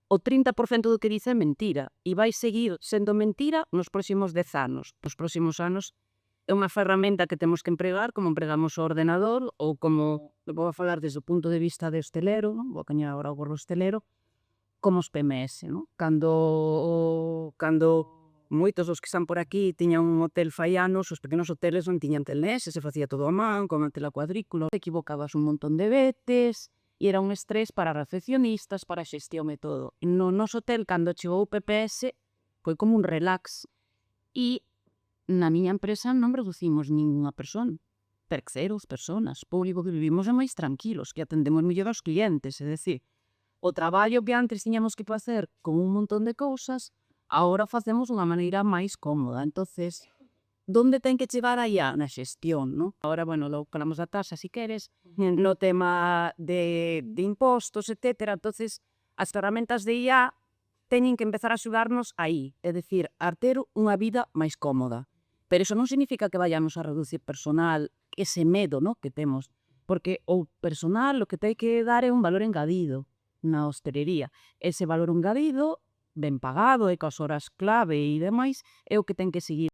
o 30% do que dice é mentira e vai seguir sendo mentira nos próximos 10 anos. Nos próximos anos é unha ferramenta que temos que empregar como empregamos o ordenador ou como, vou a falar desde o punto de vista de hostelero, non? Vou a cañar agora o gorro hostelero, como os PMS, non? Cando moitos dos que están por aquí tiñan un hotel fai anos, os pequenos hoteles non tiñan TLS, se facía todo a man, con a tela cuadrícula, te equivocabas un montón de veces, e era un estrés para recepcionistas, para a xestión e todo. No noso hotel, cando chegou o PPS, foi como un relax. E na miña empresa non reducimos ningunha persona. Terceros, personas, público que vivimos é máis tranquilos, que atendemos mellor aos clientes, é dicir, o traballo que antes tiñamos que facer con un montón de cousas, agora o facemos dunha maneira máis cómoda. Entonces, donde ten que chegar a IA? Na xestión, non? Agora, bueno, logo falamos da taxa, si queres, no tema de impostos, etcétera. Entonces, as ferramentas de IA teñen que empezar a axudarnos aí, é dicir, a ter unha vida máis cómoda. Pero iso non significa que vayamos a reducir personal, ese medo, no, que temos, porque o personal o que ten que dar é un valor engadido na hostelería. Ese valor engadido, ben pagado e coas horas clave e demais, é o que ten que seguir